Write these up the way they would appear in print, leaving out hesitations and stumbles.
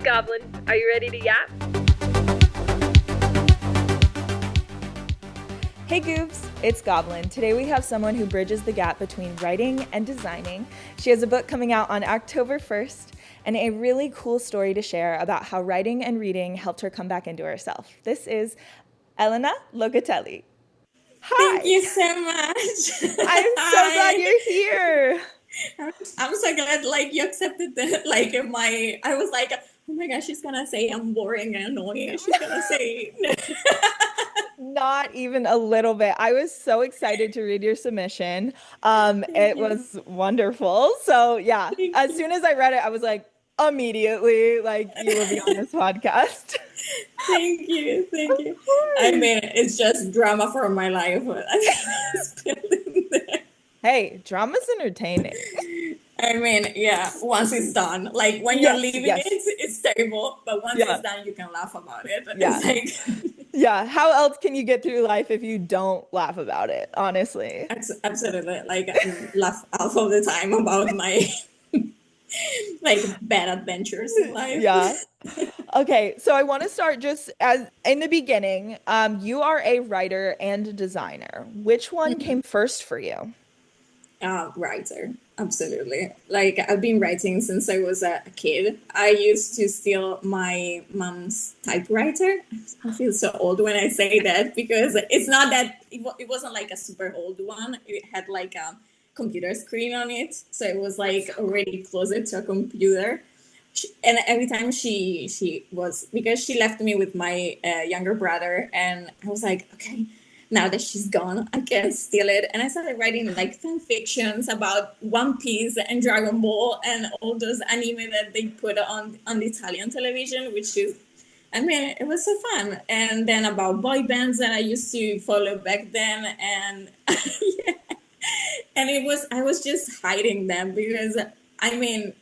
Goblin. Are you ready to yap? Hey Goobs, it's Goblin. Today we have someone who bridges the gap between writing and designing. She has a book coming out on October 1st and a really cool story to share about how writing and reading helped her come back into herself. This is Elena Locatelli. Thank Hi! you so much. I'm so glad you're here. I'm so glad you accepted I was like, oh my gosh, she's gonna say I'm boring and annoying. She's gonna say Not even a little bit. I was so excited to read your submission. It you. was wonderful. So yeah, Thank as you. soon as I read it, I was like, immediately, like you will be on this podcast. Thank you. Thank Of you. I course. mean, it's just drama for my life. Hey, drama's entertaining. I mean, yeah, once it's done. Like when you're Yes, leaving it, yes. it's terrible. But once Yeah, it's done, you can laugh about it. yeah, It's like yeah. How else can you get through life if you don't laugh about it, honestly? absolutely. Like I laugh half of the time about my bad adventures in life. Yeah. Okay, so I want to start just as in the beginning. You are a writer and a designer. Which one came first for you? Writer, absolutely. Like I've been writing since I was a kid. I used to steal my mom's typewriter. I feel so old when I say that because it's not that it wasn't like a super old one. It had like a computer screen on it, so it was like already closer to a computer. And every time she was because she left me with my younger brother, and I was like, okay, now that she's gone, I can't steal it. And I started writing like fan fictions about One Piece and Dragon Ball and all those anime that they put on the Italian television, which is, I mean, it was so fun. And then about boy bands that I used to follow back then, and yeah. And I was just hiding them because I mean,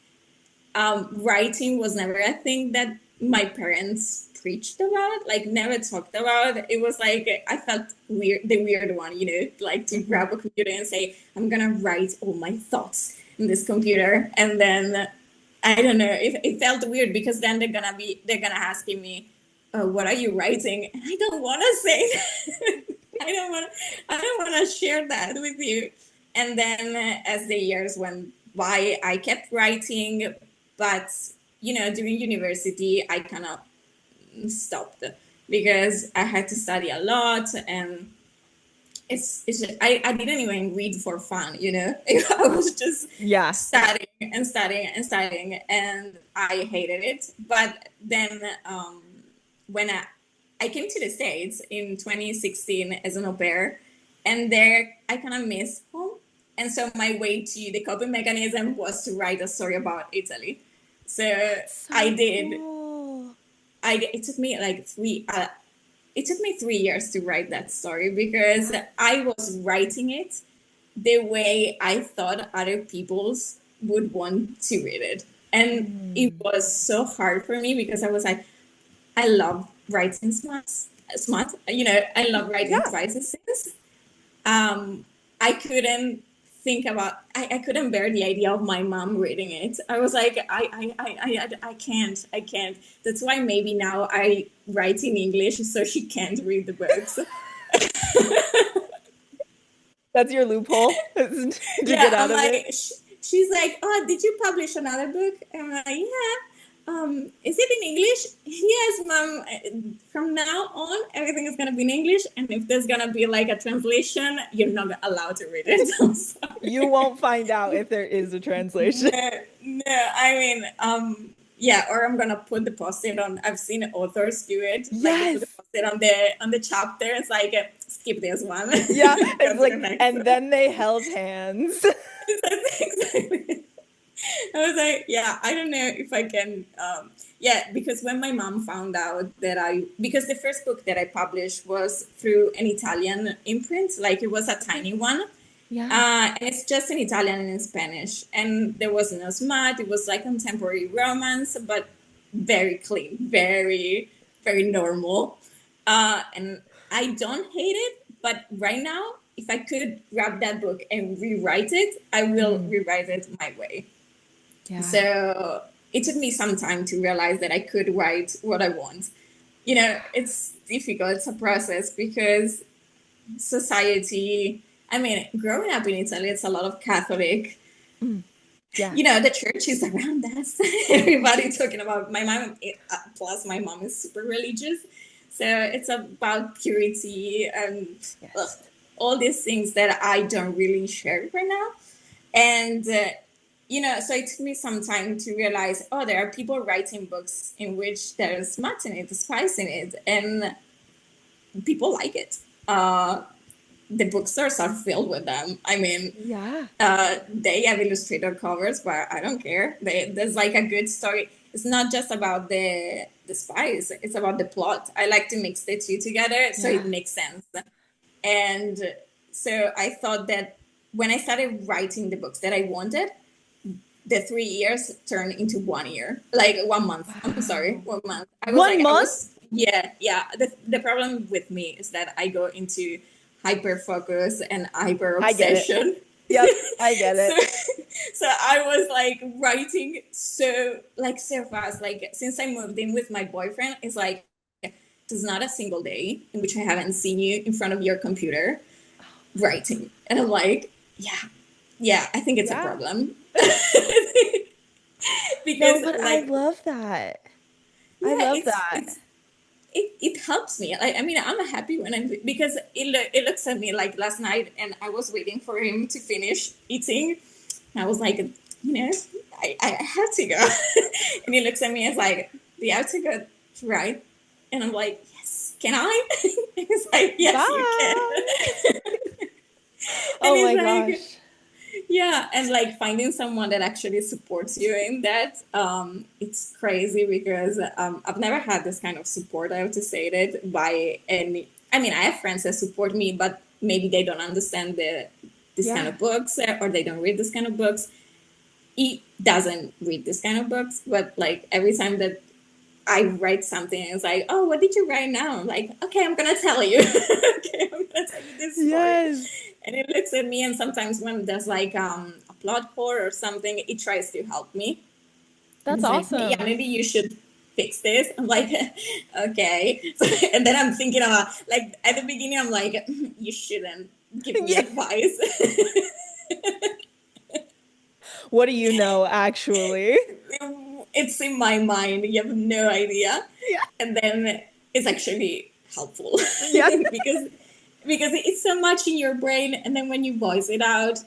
writing was never a thing that my parents preached about, like never talked about. It was like I felt weird, the weird one, like to grab a computer and say, I'm gonna write all my thoughts in this computer. And then I don't know, it felt weird because then they're gonna asking me, what are you writing? And I don't wanna say that. I don't wanna share that with you. And then as the years went by, I kept writing, but during university, I kind of stopped because I had to study a lot, and I didn't even read for fun. I was just Yeah. studying and studying and studying, and I hated it. But then when I came to the States in 2016 as an au pair, and there I kind of missed home. And so my way to the coping mechanism was to write a story about Italy. So So I did. cool. It took me like it took me 3 years to write that story because I was writing it the way I thought other people's would want to read it. And it was so hard for me because I was like, I love writing smart. I love writing Yeah. crises. I couldn't think about. I couldn't bear the idea of my mom reading it. I was like, I can't. I can't. That's why maybe now I write in English so she can't read the books. That's your loophole to get Yeah, out I'm of like, it. she's like, oh, did you publish another book? And I'm like, yeah. Is it in English? Yes, mom. From now on, everything is gonna be in English, and if there's gonna be like a translation, you're not allowed to read it. I'm sorry. You won't find out if there is a translation. No, no. I mean, yeah. Or I'm gonna put the post-it on. I've seen authors do it. Like they put the Yes. post-it on the chapter. It's like skip this one. Yeah. Go It's to the like, next and one. then they held hands. Exactly. I was like, yeah, I don't know if I can. Yeah, because when my mom found out that because the first book that I published was through an Italian imprint, like it was a tiny one. Yeah. And it's just in Italian and in Spanish. And there was no smut. It was like contemporary romance, but very clean, very, very normal. And I don't hate it, but right now, if I could grab that book and rewrite it, I will rewrite it my way. Yeah. So it took me some time to realize that I could write what I want. It's difficult. It's a process because society, I mean, growing up in Italy, it's a lot of Catholic. Mm. Yeah. The church is around us. Everybody talking about my mom, plus my mom is super religious. So it's about purity and ugh, Yes. all these things that I don't really share right now. And, so it took me some time to realize, oh, there are people writing books in which there's smut in it, spice in it, and people like it. The bookstores are filled with them. I mean, Yeah. they have illustrated covers, but I don't care. There's like a good story. It's not just about the spice; it's about the plot. I like to mix the two together, so it Yeah. makes sense. And so I thought that when I started writing the books that I wanted, the 3 years turned into 1 year, like 1 month. I'm sorry, Wow. 1 month. One I month? was, yeah, yeah. The problem with me is that I go into hyper focus and hyper I get it. obsession. Yep, I get So, it. so I was like writing so fast. Like since I moved in with my boyfriend, it's like there's not a single day in which I haven't seen you in front of your computer writing. And I'm like, yeah, I think it's a Yeah. problem. No, Because but I like, love that. I yeah, love it's that. it's it helps me. Like, I mean, I'm happy when I'm, because it looks at me like last night, and I was waiting for him to finish eating. And I was like, I have to go. And he looks at me and is like, do you have to go to write? And I'm like, yes, can I? And he's like, yes, you can. Bye. And Oh he's my like, gosh. yeah, and like finding someone that actually supports you in that, it's crazy because I've never had this kind of support. I have to say that by any. I mean, I have friends that support me, but maybe they don't understand this kind Yeah. of books, or they don't read this kind of books. He doesn't read this kind of books, but like every time that I write something, it's like, oh, what did you write now? I'm like, okay, I'm gonna tell you. Okay, I'm gonna tell you this story. Yes. And it looks at me, and sometimes when there's like a plot hole or something, it tries to help me. And That's it's like, yeah, awesome. maybe you should fix this. I'm like, okay. And then I'm thinking about, like, at the beginning, I'm like, you shouldn't give me Yeah. advice. What do you know, actually? It's in my mind. You have no idea. Yeah. And then it's actually helpful Yeah. because it's so much in your brain, and then when you voice it out,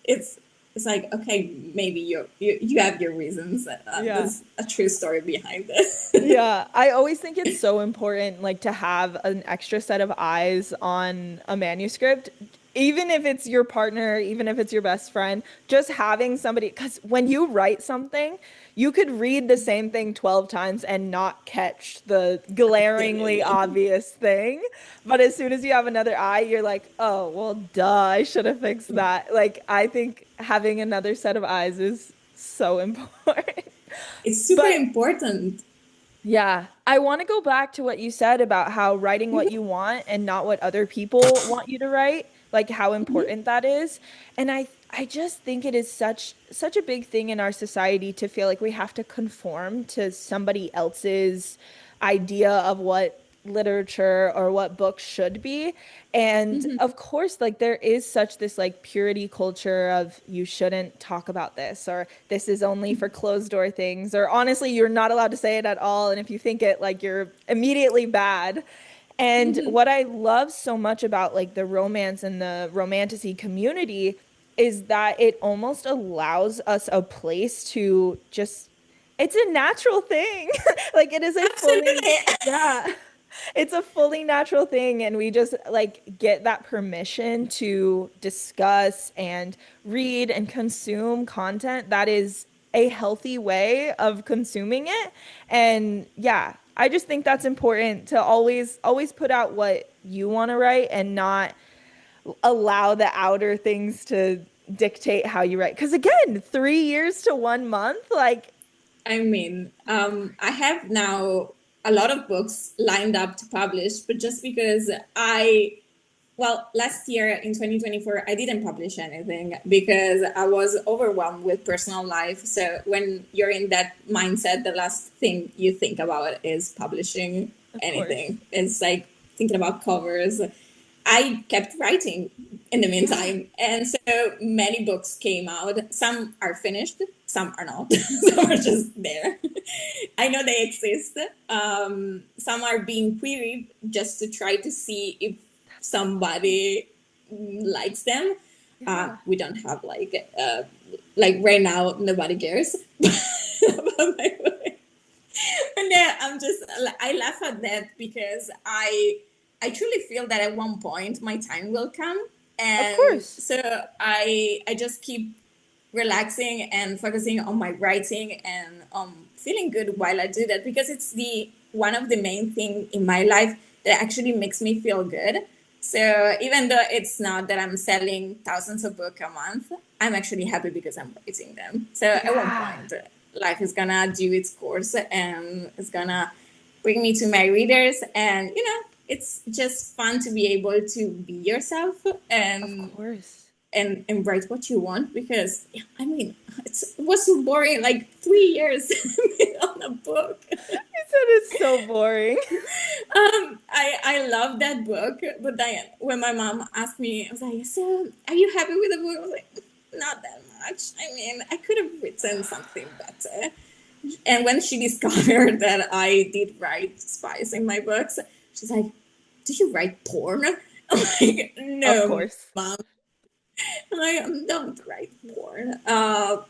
it's it's like, okay, maybe you have your reasons. Yeah. There's a true story behind this. Yeah, I always think it's so important, like, to have an extra set of eyes on a manuscript, even if it's your partner, even if it's your best friend, just having somebody, because when you write something, you could read the same thing 12 times and not catch the glaringly Absolutely. obvious thing. But as soon as you have another eye, you're like, oh, well, duh, I should have fixed that. Like, I think having another set of eyes is so important. It's super But important. yeah, I want to go back to what you said about how writing what you want and not what other people want you to write, like how important that is. And I just think it is such a big thing in our society to feel like we have to conform to somebody else's idea of what literature or what books should be. And of course, like there is such this like purity culture of you shouldn't talk about this, or this is only for closed door things, or honestly, you're not allowed to say it at all. And if you think it, like you're immediately bad. And what I love so much about like the romance and the romantasy community is that it almost allows us a place to just, it's a natural thing. Like it is a fully, Absolutely. yeah, it's a fully natural thing. And we just like get that permission to discuss and read and consume content that is a healthy way of consuming it. And yeah, I just think that's important to always put out what you want to write and not allow the outer things to dictate how you write. Because again, 3 years to 1 month, like, I mean, I have now a lot of books lined up to publish, but just because I Well, last year in 2024, I didn't publish anything because I was overwhelmed with personal life. So when you're in that mindset, the last thing you think about is publishing Of course. anything. It's like thinking about covers. I kept writing in the Yeah. meantime. And so many books came out. Some are finished, some are not. Some are just there. I know they exist. Some are being queried just to try to see if That's so awesome. somebody likes them. Yeah. We don't have like right now nobody cares about my work. And then I laugh at that because I truly feel that at one point my time will come, Of and course. so I just keep relaxing and focusing on my writing and feeling good while I do that because it's the one of the main thing in my life that actually makes me feel good. So even though it's not that I'm selling thousands of books a month, I'm actually happy because I'm writing them. So at one Yeah. point, life is gonna do its course and it's gonna bring me to my readers, and it's just fun to be able to be yourself Of and course. and write what you want because yeah, I mean it was so boring like 3 years on a book. You said it's so boring. I love that book, but then when my mom asked me, I was like, "So, are you happy with the book?" I was like, "Not that much. I mean, I could have written something better." And when she discovered that I did write spies in my books, she's like, "Do you write porn?" I'm like, Of "No, course. mom." I'm like, don't write porn.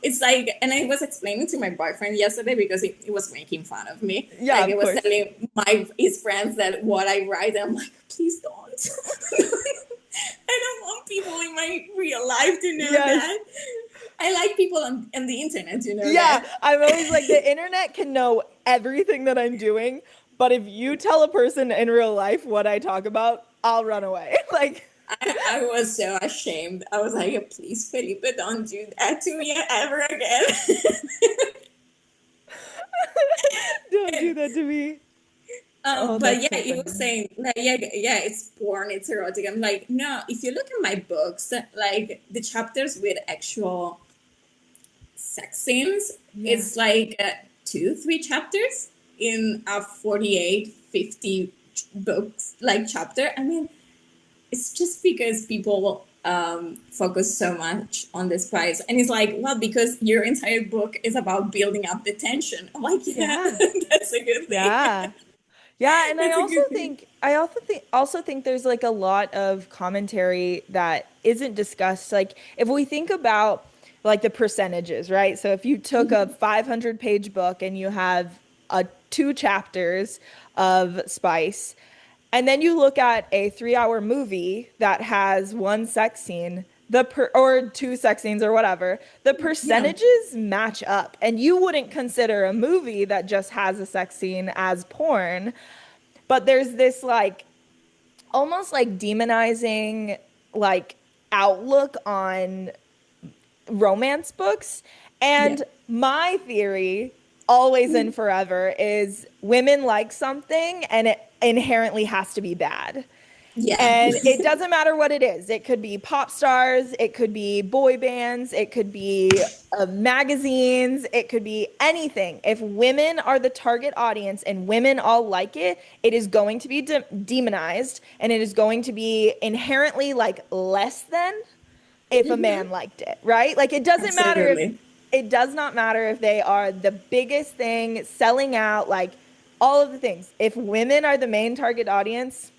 It's like, and I was explaining to my boyfriend yesterday because he was making fun of me. Yeah, Like, I of was course. telling his friends that what I write. I'm like, please don't. I don't want people in my real life to know Yes. that. I like people on the internet to know Yeah, that. I'm always like, the internet can know everything that I'm doing, but if you tell a person in real life what I talk about, I'll run away. Like, I was so ashamed. I was like, please, Felipe, don't do that to me ever again. don't do that to me. Oh, But that's yeah, so you were funny. saying like yeah, it's porn, it's erotic. I'm like, no, if you look at my books, like the chapters with actual sex scenes, Yeah. it's like 2 3 chapters in a 48 50 books like chapter. I mean, it's just because people focus so much on this price, and it's like, well, because your entire book is about building up the tension. I'm like, yeah, Yeah. that's a good thing. Yeah. Yeah, and I That's a also good thing. think there's like a lot of commentary that isn't discussed. Like if we think about like the percentages, right? So if you took a 500-page book and you have two chapters of spice, and then you look at a 3-hour movie that has one sex scene, or two sex scenes or whatever, the Yeah. percentages match up. And you wouldn't consider a movie that just has a sex scene as porn, but there's this like almost like demonizing like outlook on romance books. Yeah. And my theory, always and forever, is women like something and it inherently has to be bad. Yeah. And it doesn't matter what it is. It could be pop stars, it could be boy bands, it could be magazines, it could be anything. If women are the target audience and women all like it, it is going to be demonized and it is going to be inherently like less than if a man liked it, right? Like it doesn't matter if Absolutely. it does not matter if they are the biggest thing selling out, like all of the things. If women are the main target audience,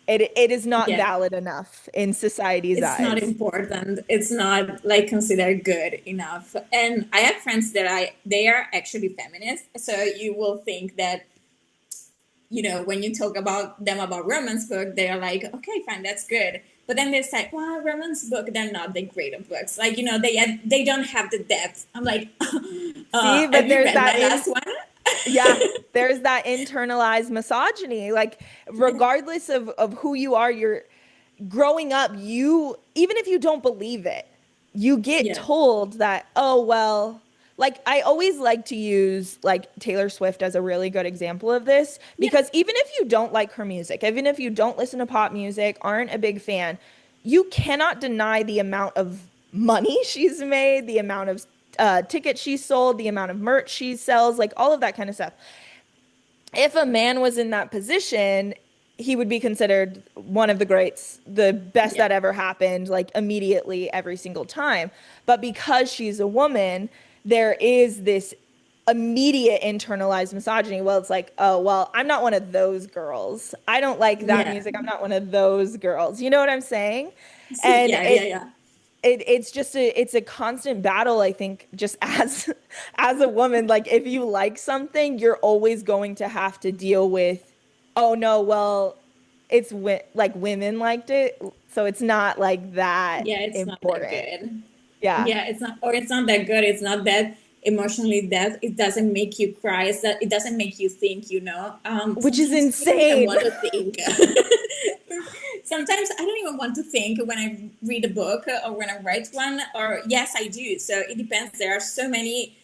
it is not Yeah. valid enough in society's It's not eyes. important. It's not like considered good enough. And I have friends that they are actually feminists. So you will think that, when you talk about them about romance book, they are like, okay, fine, that's good. But then they say, well, romance book, they're not the great books. Like, they don't have the depth. I'm like, See, have but you there's read that my in last one? yeah, there's that internalized misogyny. Like regardless of who you are, you're growing up, you even if you don't believe it, you get Yeah. told that, oh well, like I always like to use like Taylor Swift as a really good example of this Yeah, because even if you don't like her music, even if you don't listen to pop music, aren't a big fan, you cannot deny the amount of money she's made, the amount of tickets she sold, the amount of merch she sells, like all of that kind of stuff. If a man was in that position, he would be considered one of the greats, the best yeah, that ever happened, like immediately every single time. But because she's a woman, there is this immediate internalized misogyny. Well, it's like, oh, well, I'm not one of those girls. I don't like that yeah. music. I'm not one of those girls. You know what I'm saying? See, And yeah, yeah, yeah. it's just a constant battle, I think, just as a woman. Like if you like something, you're always going to have to deal with, oh no, well, like women liked it, so it's not like that Yeah, it's not that important. good. Yeah. Yeah, it's not, or it's not that good. It's not that emotionally that it doesn't make you cry. It's that it doesn't make you think. Which is Sometimes I don't even insane. want to think. Sometimes I don't even want to think when I read a book or when I write one. Or yes, I do. So it depends. There are so many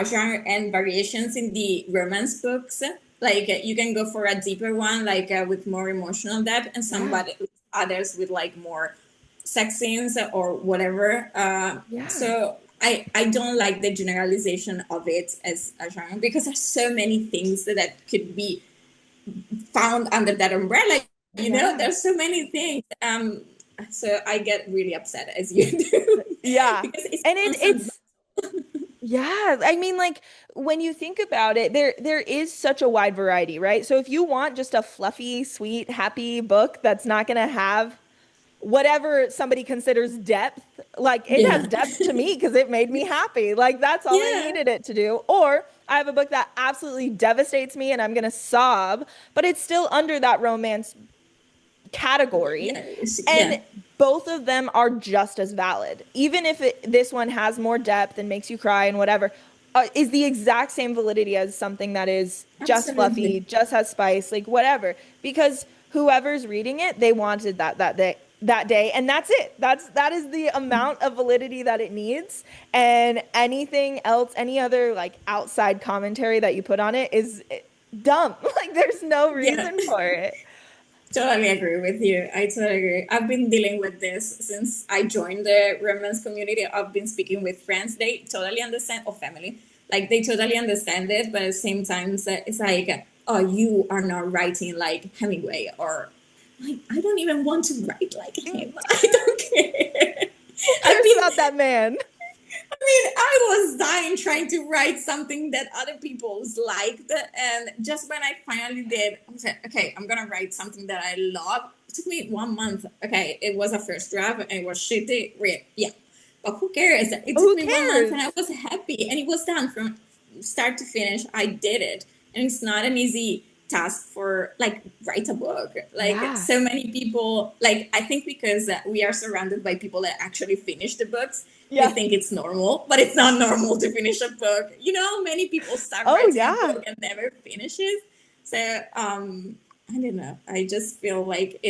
genre and variations in the romance books. Like you can go for a deeper one, like with more emotional depth, and Yeah. somebody others with like more sex scenes or whatever. Yeah. So I don't like the generalization of it as a genre because there's so many things that could be found under that umbrella. Yeah. There's so many things. So I get really upset as you do Yeah. because it's And constant. it's yeah, I mean, like when you think about it, there is such a wide variety, right? So if you want just a fluffy, sweet, happy book that's not going to have whatever somebody considers depth, like it has Yeah, depth to me because it made me happy. Like that's all I yeah, needed it to do. Or I have a book that absolutely devastates me and I'm going to sob, but it's still under that romance category. yeah, And yeah. both of them are just as valid. Even if this one has more depth and makes you cry and whatever, is the exact same validity as something that is just fluffy, Absolutely. just has spice, like whatever. Because whoever's reading it, they wanted that day, and that's it. That is the amount of validity that it needs. And anything else, any other like outside commentary that you put on it is dumb. Like there's no Yeah. reason for it. Totally agree with you. I totally agree. I've been dealing with this since I joined the romance community. I've been speaking with friends. They totally understand, or family. Like, they totally understand it, but at the same time, it's like, oh, you are not writing like Hemingway, or like, I don't even want to write like him. I don't care. Who I've cares been about that man? I was dying trying to write something that other people's liked. And just when I finally did, I said, okay, I'm going to write something that I love. It took me 1 month. Okay, it was a first draft and it was shitty. Yeah. But who cares? It took Who me 1 month and I cares? was happy. And it was done from start to finish. I did it. And it's not an easy task for like write a book. Like Yeah. so many people, like I think because we are surrounded by people that actually finish the books, we Yeah. think it's normal, but it's not normal to finish a book. Many people start Oh, writing a yeah. book and never finishes. So I don't know. I just feel like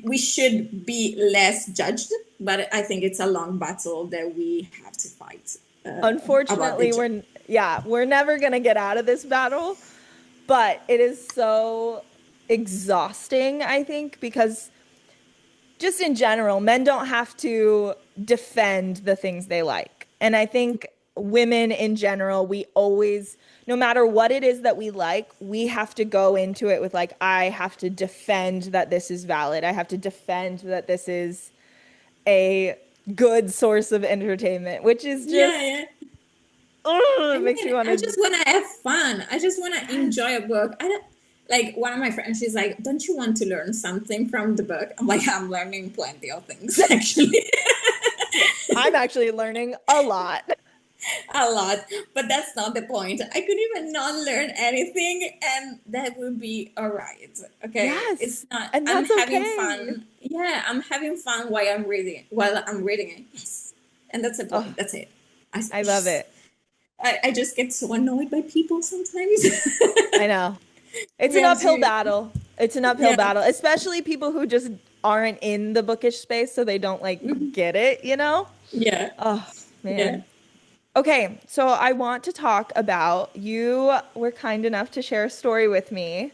we should be less judged, but I think it's a long battle that we have to fight about the Unfortunately, judge. we're never gonna get out of this battle, but it is so exhausting, I think, because just in general, men don't have to defend the things they like. And I think women in general, we always, no matter what it is that we like, we have to go into it with like, I have to defend that this is valid. I have to defend that this is a good source of entertainment, which is Yeah, just, yeah. oh, I it makes mean, you want I to, just want to have fun. I just want to yes. enjoy a book. I don't like one of my friends. She's like, "Don't you want to learn something from the book?" I'm like, "I'm learning plenty of things actually, I'm actually learning a lot. a lot." But that's not the point. I could even not learn anything, and that would be all right. Okay, Yes. it's not. And I'm that's having okay. fun. Yeah, I'm having fun while I'm reading. While I'm reading it, yes, and that's the Oh, point. That's it. I, I love it. I just get so annoyed by people sometimes. I know. It's We an have uphill to, battle. It's an uphill yeah. battle, especially people who just aren't in the bookish space, so they don't like Mhm. get it, you know? Yeah, Oh, yeah. man. Okay, so I want to talk about you were kind enough to share a story with me,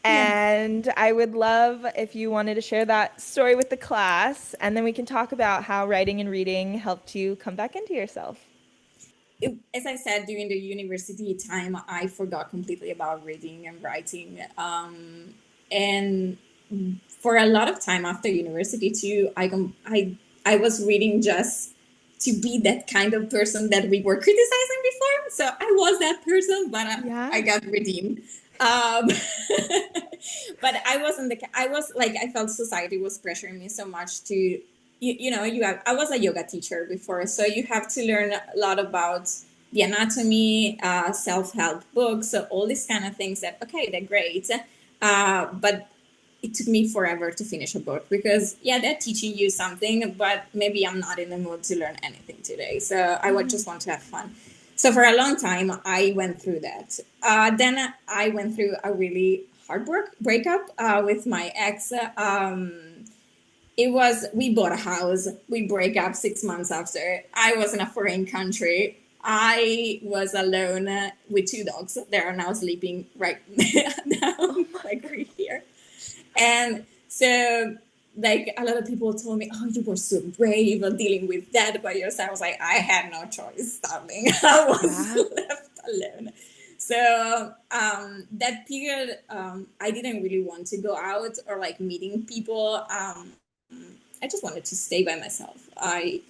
Yeah. and I would love if you wanted to share that story with the class, and then we can talk about how writing and reading helped you come back into yourself. As I said, during the university time, I forgot completely about reading and writing. And for a lot of time after university too, I was reading just to be that kind of person that we were criticizing before. So I was that person, but I Yeah. got redeemed. Um, but I wasn't the. I was like I felt society was pressuring me so much to you have. I was a yoga teacher before, so you have to learn a lot about the anatomy, self-help books, so all these kind of things that okay, they're great, but it took me forever to finish a book because yeah, they're teaching you something, but maybe I'm not in the mood to learn anything today, so I would just want to have fun. So for a long time I went through that. Then I went through a really hard breakup with my ex. It was we bought a house, we break up 6 months after. I was in a foreign country, I was alone with two dogs that are now sleeping right now, Oh my like God. right here. And so, like, a lot of people told me, "Oh, you were so brave of dealing with that by yourself." I was like, "I had no choice, darling. I was Yeah. left alone." So that period, I didn't really want to go out or like meeting people. I just wanted to stay by myself. I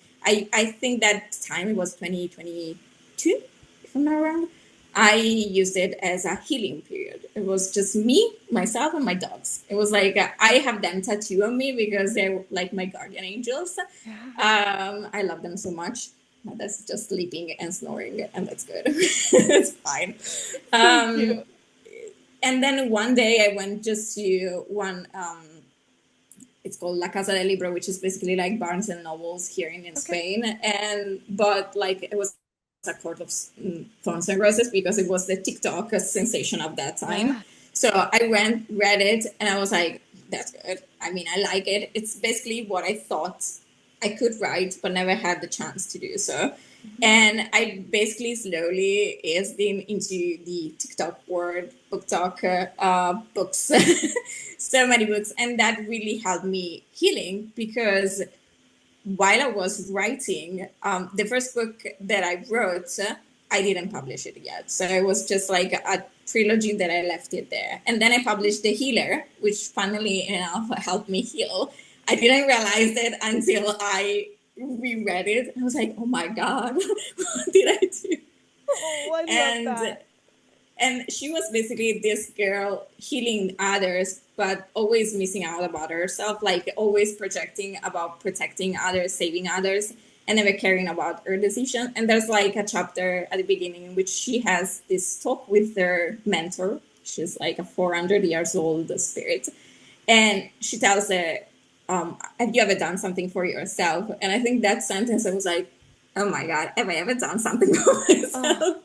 think that time it was 2022, if I'm not wrong. I used it as a healing period. It was just me, myself, and my dogs. It was like I have them tattoo on me because they're like my guardian angels. Yeah. I love them so much. That's just sleeping and snoring, and that's good. It's fine. So Um, cute. and then one day I went just to one. It's called La Casa del Libro, which is basically like Barnes and Nobles here in Okay. Spain. And but like it was a court of thorns and roses because it was the TikTok sensation of that time. Yeah. So I went, read it, and I was like, "That's good. I mean, I like it. It's basically what I thought I could write, but never had the chance to do so." Mhm. And I basically slowly eased into the TikTok world, book talk, books, so many books, and that really helped me healing because while I was writing, the first book that I wrote, I didn't publish it yet. So it was just like a trilogy that I left it there. And then I published The Healer, which funnily enough helped me heal. I didn't realize it until I reread it. I was like, oh my God, what did I do? Oh, I love And that. she was basically this girl healing others but always missing out about herself, like always projecting about protecting others, saving others, and never caring about her decision. And there's like a chapter at the beginning in which she has this talk with her mentor. She's like a 400 years old spirit, and she tells her, have you ever done something for yourself? And I think that sentence, I was like, oh my God, have I ever done something for Oh, myself?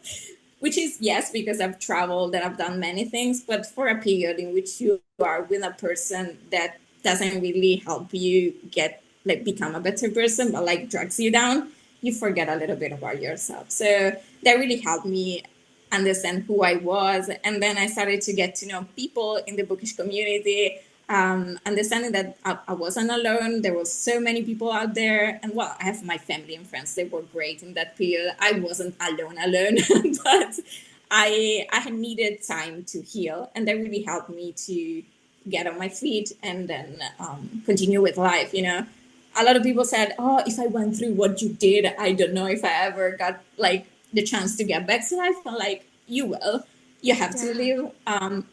Which is yes, because I've traveled and I've done many things, but for a period in which you are with a person that doesn't really help you get like become a better person, but like drags you down, you forget a little bit about yourself. So that really helped me understand who I was. And then I started to get to know people in the bookish community, understanding that I wasn't alone. There was so many people out there. And well, I have my family and friends. They were great in that period. I wasn't alone, but I had needed time to heal. And that really helped me to get on my feet and then continue with life, you know. A lot of people said, "Oh, if I went through what you did, I don't know if I ever got like the chance to get back to life." I'm like, "You will. You have to yeah. live.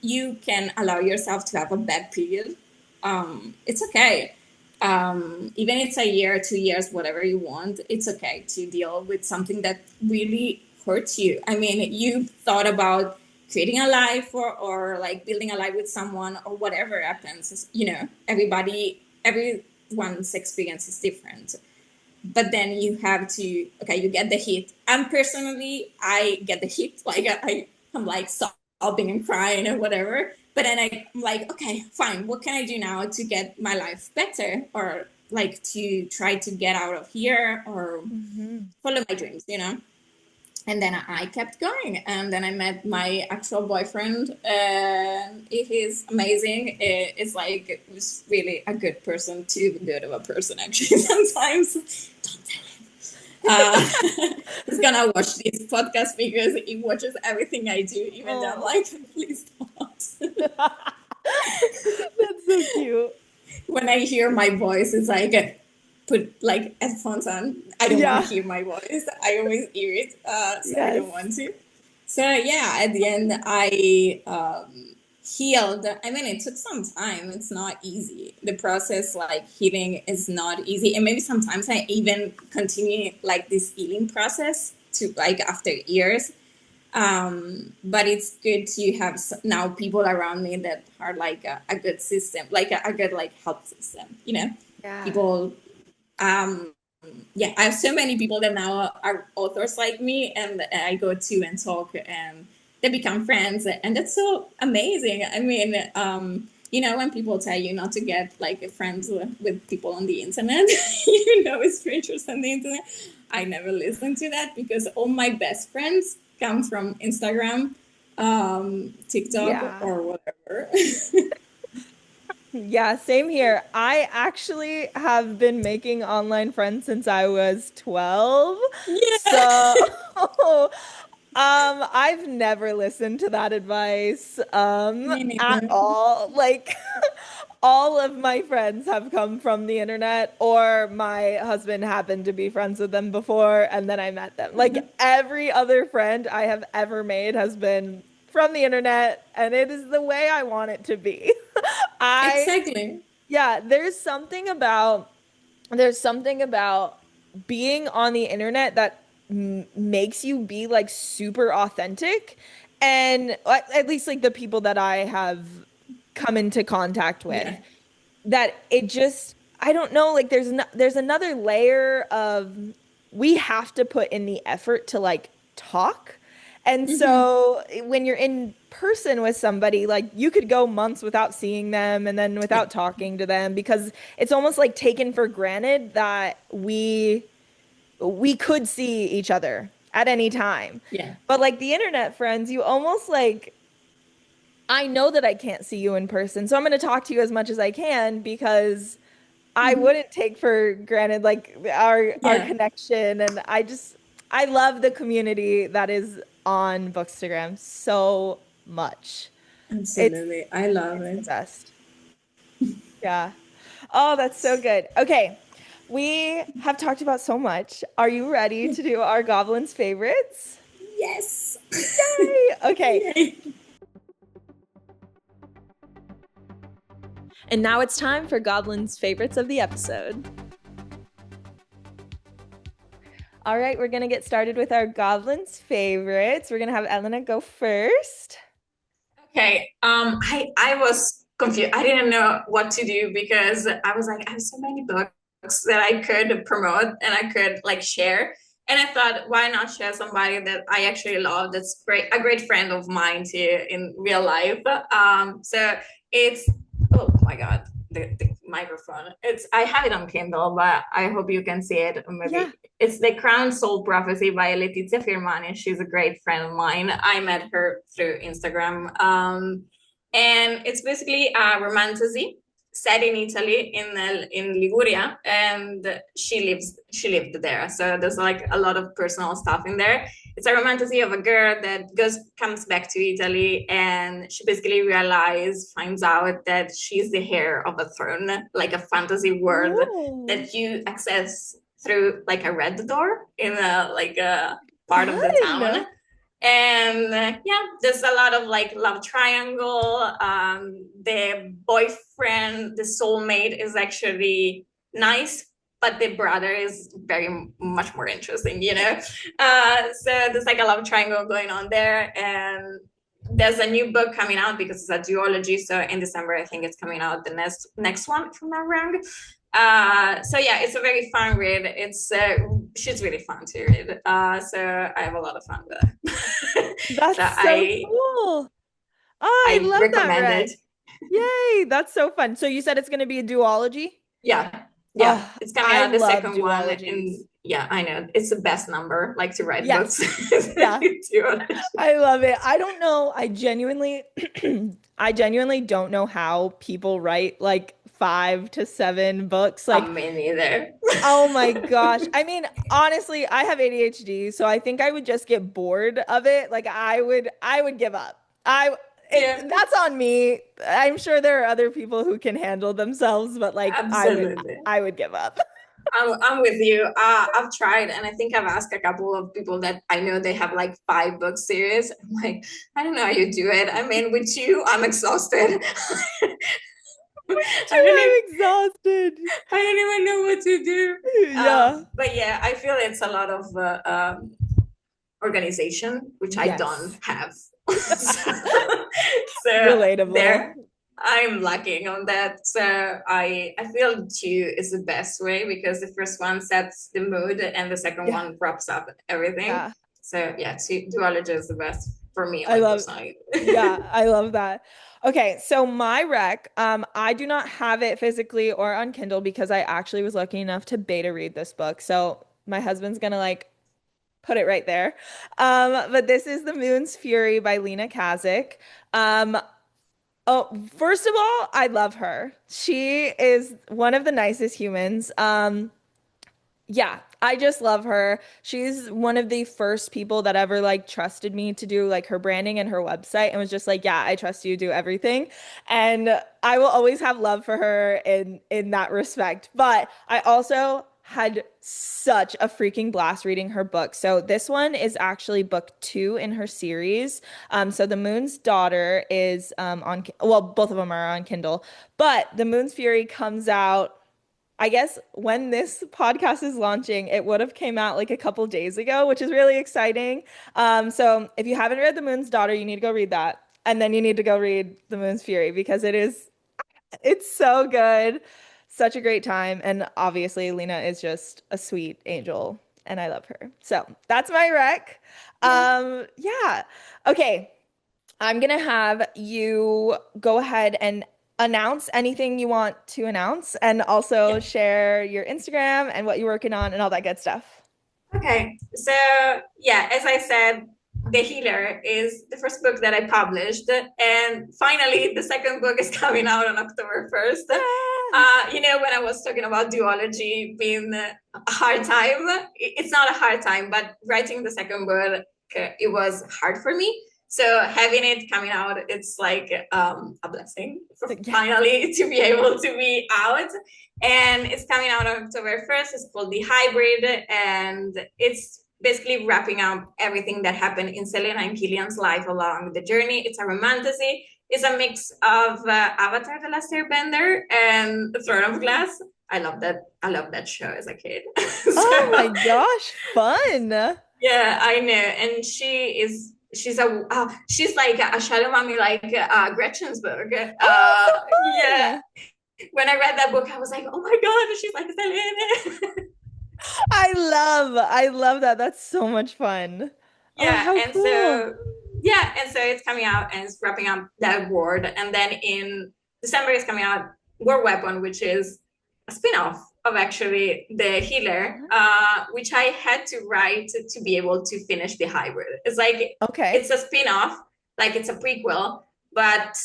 You can allow yourself to have a bad period. It's okay. Even if it's a year, 2 years, whatever you want, it's okay to deal with something that really hurts you. I mean, you thought about creating a life or like building a life with someone or whatever happens. You know, everyone's experience is different. But then you have to, okay, you get the hit. And personally, I get the hit. Like I'm like sobbing and crying or whatever. But then I'm like, okay, fine. What can I do now to get my life better, or like to try to get out of here or Hmm. follow my dreams? You know? And then I kept going, and then I met my actual boyfriend, and he's amazing. It's like it was really a good person, too good of a person actually. Sometimes, don't tell him. He's gonna watch this podcast because he watches everything I do, even though I'm Oh, like, please don't. that's so cute. When I hear my voice, it's like put like headphones on. I don't want to Yeah. hear my voice. I always hear it, so I Yes. don't want to. So yeah, at the end, I healed. I mean, it took some time. It's not easy. The process, like healing, is not easy, and maybe sometimes I even continue like this healing process to like after years. But it's good to have now people around me that are like a good system, like a good like help system. You know, Yeah. people. Um, yeah, I have so many people that now are authors like me, and I go to and talk, and they become friends, and that's so amazing. I mean, when people tell you not to get like friends with people on the internet, strangers on the internet, I never listen to that because all my best friends come from Instagram, TikTok, Yeah. or whatever. Yeah, same here. I actually have been making online friends since I was 12. Yeah, So, I've never listened to that advice, me at neither. all. Like, all of my friends have come from the internet, or my husband happened to be friends with them before, and then I met them. Like, every other friend I have ever made has been from the internet, and it is the way I want it to be. I Exactly. Yeah, there's something about being on the internet that makes you be like super authentic, and at least like the people that I have come into contact with, Yeah. that it just, I don't know, like there's another layer of, we have to put in the effort to like talk. And Hmm. so when you're in person with somebody, like you could go months without seeing them and then Yeah. without talking to them, because it's almost like taken for granted that we could see each other at any time. Yeah. But like the internet friends, you almost like, I know that I can't see you in person, so I'm going to talk to you as much as I can, because I Hmm. wouldn't take for granted like our Yeah. connection. And I love the community that is on Bookstagram so much. It's Absolutely. I love it's the it. best. Yeah. Oh, that's so good. Okay. We have talked about so much. Are you ready to do our Goblin's favorites? Yes. Yay! Okay. Yay. And now it's time for Goblin's favorites of the episode. All right, we're gonna get started with our Goblin's favorites. We're gonna have Elena go first. Okay. I was confused. I didn't know what to do because I was like, I have so many books that I could promote and I could like share. And I thought, why not share somebody that I actually love? That's great, a great friend of mine too in real life. So it's oh my God, the microphone. It's I have it on Kindle, but I hope you can see it. Or Yeah. maybe it's The Crown Soul Prophecy by Letizia Firmani. She's a great friend of mine. I met her through Instagram. And it's basically a romantasy set in Italy in Liguria, and she lived there. So there's like a lot of personal stuff in there. It's a romantasy of a girl that comes back to Italy, and she basically finds out that she's the heir of a throne, like a fantasy world Oh, that you access through like a red door in a part of the town. fun. And yeah, there's a lot of like love triangle. The boyfriend, the soulmate, is actually nice, but the brother is very much more interesting. So there's like a love triangle going on there. And there's a new book coming out because it's a duology. So in December, I think it's coming out the next one, if I'm not wrong. So yeah, it's a very fun read. It's she's really fun to read. So I have a lot of fun with it. So That's so cool. Oh, I I love that, recommend Red. it. Yay, that's so fun. So you said it's going to be a duology? Yeah, yeah. Oh, It's coming I out the love second one duologies. Yeah, I know. It's the best number, like to write books. Yes. Yeah. Duology. I love it. I don't know. I genuinely, I genuinely don't know how people write like 5 to 7 books. Like, Me neither. oh my gosh. I mean, honestly, I have ADHD, so I think I would just get bored of it. Like, I would give up. Yeah, That's on me. I'm sure there are other people who can handle themselves, but like, absolutely. I would give up. I'm with you. I've tried, and I think I've asked a couple of people that I know they have like 5 book series. I'm like, I don't know how you do it. I mean, with you, I'm exhausted. I don't even, I'm exhausted. I don't even know what to do. Yeah. But yeah, I feel it's a lot of organization, which I don't Yes. have. So Relatable. there, I'm lacking on that. So I feel two is the best way because the first one sets the mood and the second Yeah. one wraps up everything. Yeah. So yeah, duology is the best for me, I like love personally. Yeah, I love that. Okay, so my rec, I do not have it physically or on Kindle because I actually was lucky enough to beta read this book. So my husband's gonna like put it right there. But this is The Moon's Fury by Lena Kazak. Um, oh, first of all, I love her. She is one of the nicest humans. Yeah, I just love her. She's one of the first people that ever like trusted me to do like her branding and her website and was just like, "Yeah, I trust you, do everything." And I will always have love for her in that respect. But I also had such a freaking blast reading her book. So this one is actually book 2 in her series. So The Moon's Daughter is well, both of them are on Kindle, but The Moon's Fury comes out, I guess when this podcast is launching, it would have came out like a couple days ago, which is really exciting. So if you haven't read The Moon's Daughter, you need to go read that. And then you need to go read The Moon's Fury because it's so good. Such a great time. And obviously, Lena is just a sweet angel and I love her. So that's my rec. Yeah. Okay. I'm gonna have you go ahead and announce anything you want to announce and also Yeah. share your Instagram and what you're working on and all that good stuff. Okay, so yeah, as I said, The Healer is the first book that I published, and finally, the second book is coming out on October 1st. Ah, When I was talking about duology being a hard time, it's not a hard time, but writing the second book, it was hard for me. So having it coming out, it's like a blessing for yeah. finally to be able to be out. And it's coming out on October 1st. It's called The Hybrid, and it's basically wrapping up everything that happened in Selena and Killian's life along the journey. It's a romantasy. It's a mix of Avatar: The Last Airbender and The Throne of Glass. I love that. I love that show as a kid. Oh my So gosh, fun. yeah, I know. And she's like a shadow mommy, like Gretchen's book. Oh, so Yeah, fun. when I read that book, I was like, oh my God, she's like Selena. I love that. That's so much fun. Oh, Yeah, how and cool. so yeah, and so it's coming out and it's wrapping up that word. And then in December is coming out War Weapon, which is a spin-off of actually The Healer, which I had to write to be able to finish The Hybrid. It's like Okay. it's a spin-off, like it's a prequel, but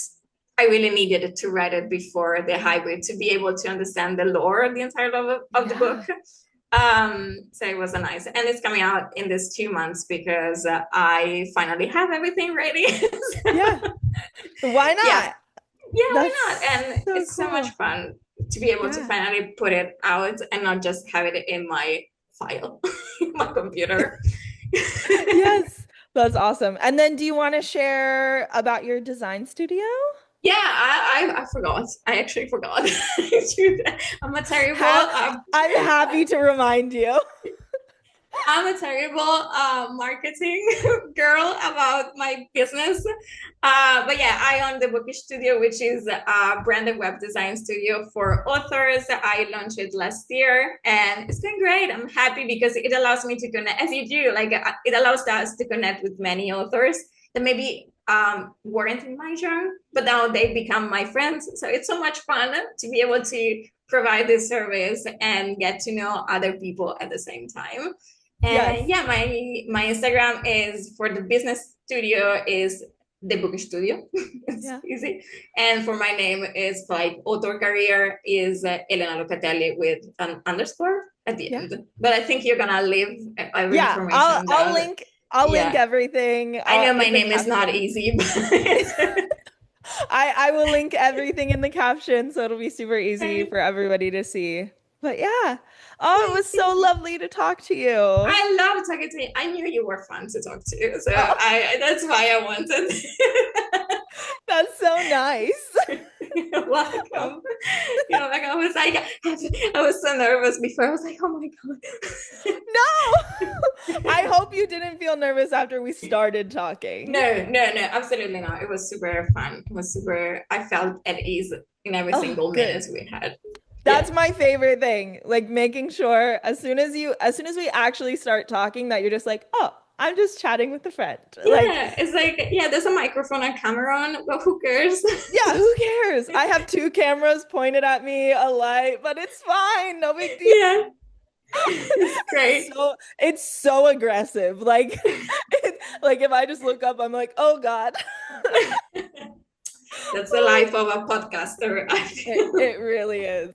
I really needed to write it before The Hybrid to be able to understand the lore, the entire of the book. Yeah. So it was a nice, and it's coming out in this 2 months because I finally have everything ready. Yeah. Why Yeah, not? yeah, why not? That's And so it's so much cool. fun to be able to Yeah. finally put it out and not just have it in my file, in my computer. Yes, that's awesome. And then do you want to share about your design studio? Yeah, I forgot. I actually forgot. I'm a terrible Ha I'm happy to remind you. I'm a terrible marketing girl about my business. But yeah, I own the Bookish Studio, which is a branded web design studio for authors. I launched it last year and it's been great. I'm happy because it allows me to connect, as you do, like it allows us to connect with many authors that maybe weren't in my genre, but now they become my friends. So it's so much fun to be able to provide this service and get to know other people at the same time. Yes. And yeah, my Instagram is for the business studio is the book studio. It's easy. And for my name is like author career is Elena Locatelli with an underscore at the end. But I think you're gonna leave every information. I'll link everything. I know my name is not easy, but I will link everything in the caption, so it'll be super easy for everybody to see. But yeah. Oh, it was so lovely to talk to you. I love talking to you. I knew you were fun to talk to, so that's why I wanted. That's so nice. You're welcome. I was like, I was so nervous before. I was like, oh my God. No, I hope you didn't feel nervous after we started talking. No, absolutely not. It was super fun. I felt at ease in every single minute we had. That's my favorite thing. Like making sure as soon as we actually start talking that you're just like, oh, I'm just chatting with a friend. Yeah, it's like, there's a microphone and camera on, but who cares? Yeah, who cares? I have 2 cameras pointed at me, a light, but it's fine. No big deal. Yeah. It's great. It's so aggressive. Like, like if I just look up, I'm like, oh God. That's the life of a podcaster. It really is.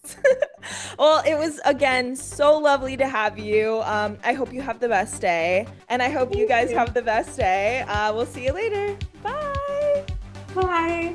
Well, it was, again, so lovely to have you. I hope you have the best day. And I hope you guys have the best day. We'll see you later. Bye. Bye.